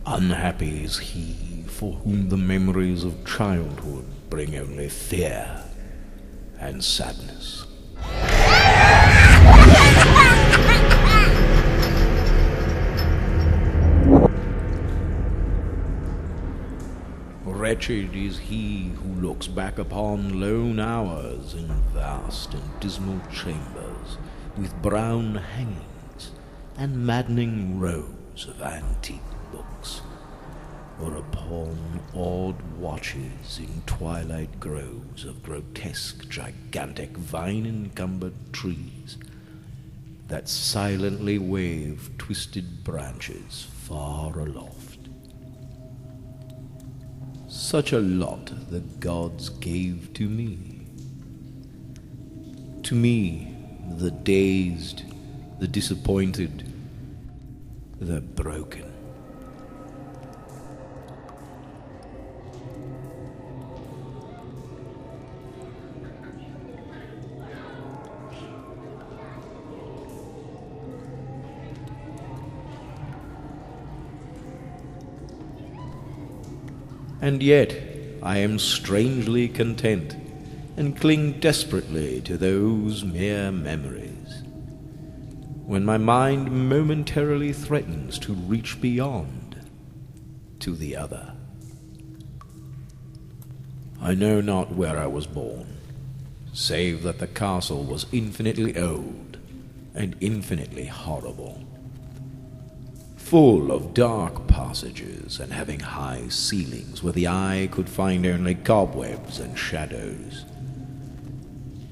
Unhappy is he for whom the memories of childhood bring only fear and sadness. Wretched is he who looks back upon lone hours in vast and dismal chambers, with brown hangings and maddening rows of antique books, or upon odd watches in twilight groves of grotesque, gigantic, vine-encumbered trees that silently wave twisted branches far aloft. Such a lot the gods gave to me. To me, the dazed, the disappointed, the broken. And yet I am strangely content, and cling desperately to those mere memories, when my mind momentarily threatens to reach beyond to the other. I know not where I was born, save that the castle was infinitely old and infinitely horrible, full of dark passages and having high ceilings where the eye could find only cobwebs and shadows.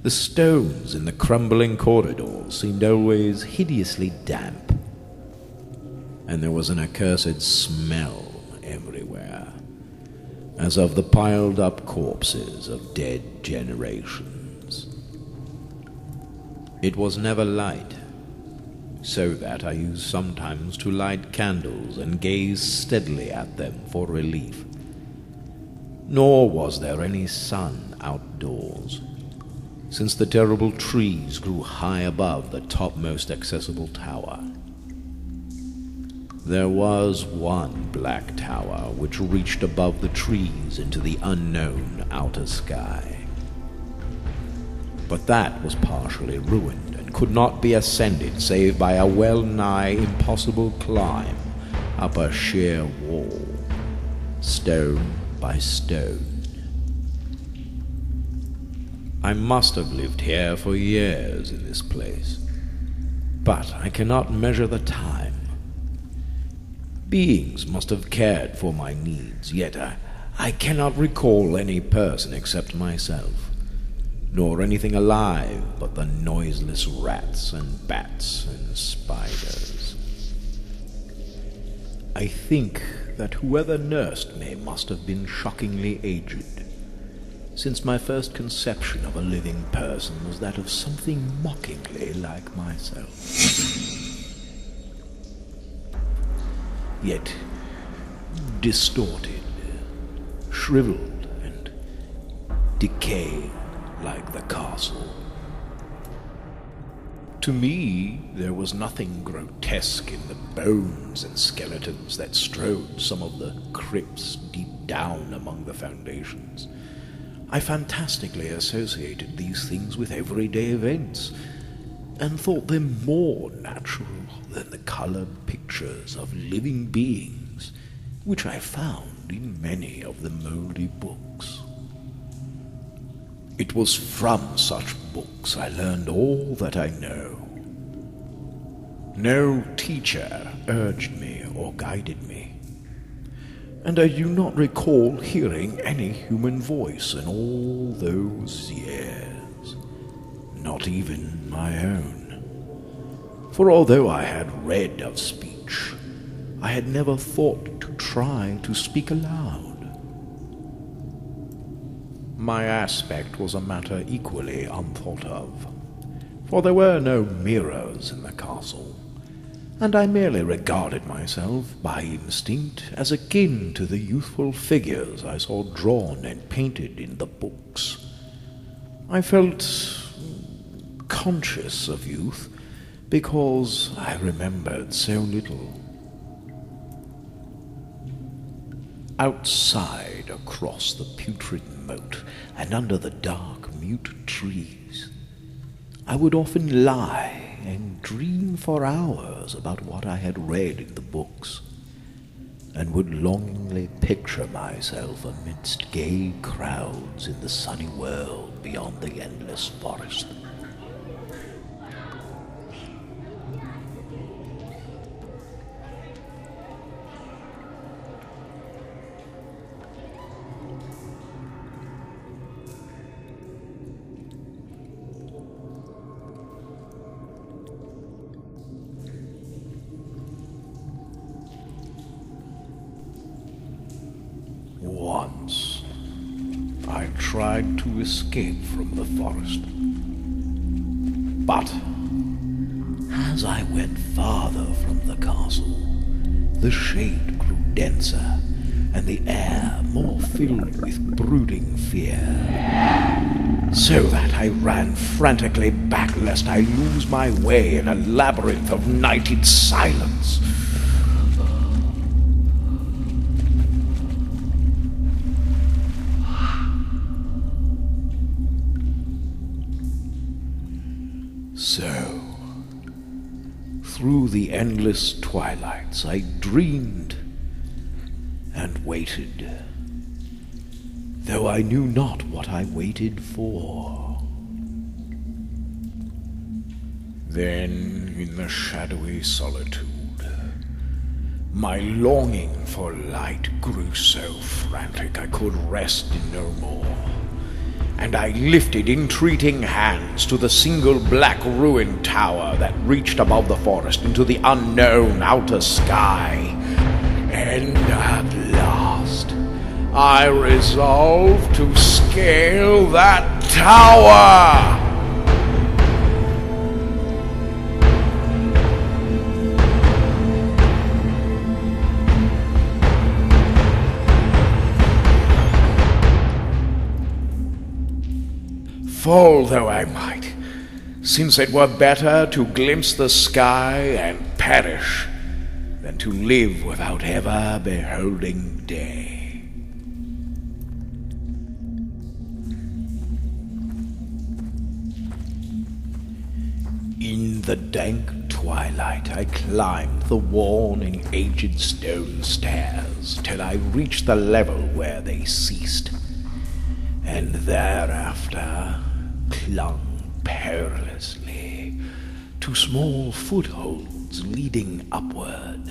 The stones in the crumbling corridors seemed always hideously damp, and there was an accursed smell everywhere, as of the piled-up corpses of dead generations. It was never light, so that I used sometimes to light candles and gaze steadily at them for relief. Nor was there any sun outdoors, since the terrible trees grew high above the topmost accessible tower. There was one black tower which reached above the trees into the unknown outer sky, but that was partially ruined, could not be ascended save by a well-nigh impossible climb up a sheer wall, stone by stone. I must have lived here for years in this place, but I cannot measure the time. Beings must have cared for my needs, yet I cannot recall any person except myself, nor anything alive but the noiseless rats and bats and spiders. I think that whoever nursed me must have been shockingly aged, since my first conception of a living person was that of something mockingly like myself, yet distorted, shriveled, and decayed like the castle. To me, there was nothing grotesque in the bones and skeletons that strewed some of the crypts deep down among the foundations. I fantastically associated these things with everyday events, and thought them more natural than the colored pictures of living beings which I found in many of the moldy books. It was from such books I learned all that I know. No teacher urged me or guided me, and I do not recall hearing any human voice in all those years, not even my own. For although I had read of speech, I had never thought to try to speak aloud. My aspect was a matter equally unthought of, for there were no mirrors in the castle, and I merely regarded myself by instinct as akin to the youthful figures I saw drawn and painted in the books. I felt conscious of youth because I remembered so little. Outside, across the putrid moat, and under the dark, mute trees, I would often lie and dream for hours about what I had read in the books, and would longingly picture myself amidst gay crowds in the sunny world beyond the endless forest. Once, I tried to escape from the forest. But, as I went farther from the castle, the shade grew denser, and the air more filled with brooding fear, so that I ran frantically back lest I lose my way in a labyrinth of nighted silence. So, through the endless twilights, I dreamed and waited, though I knew not what I waited for. Then, in the shadowy solitude, my longing for light grew so frantic I could rest no more. And I lifted entreating hands to the single black ruined tower that reached above the forest into the unknown outer sky. And at last, I resolved to scale that tower! Fall though I might, since it were better to glimpse the sky and perish than to live without ever beholding day. In the dank twilight I climbed the worn and aged stone stairs till I reached the level where they ceased, and thereafter clung perilously to small footholds leading upward.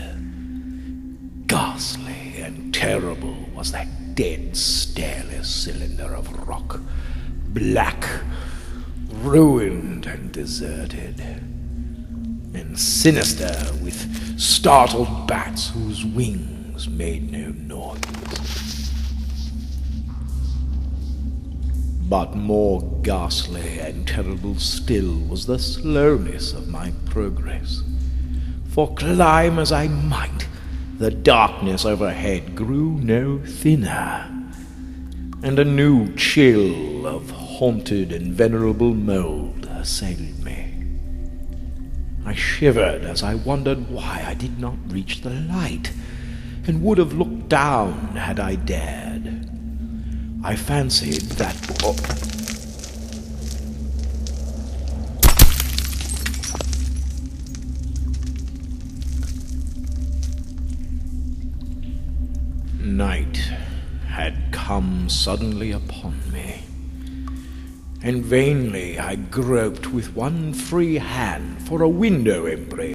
Ghastly and terrible was that dead, stairless cylinder of rock, black, ruined and deserted, and sinister with startled bats whose wings made no noise. But more ghastly and terrible still was the slowness of my progress. For climb as I might, the darkness overhead grew no thinner, and a new chill of haunted and venerable mold assailed me. I shivered as I wondered why I did not reach the light, and would have looked down had I dared. I fancied that... Night had come suddenly upon me, and vainly I groped with one free hand for a window embrace.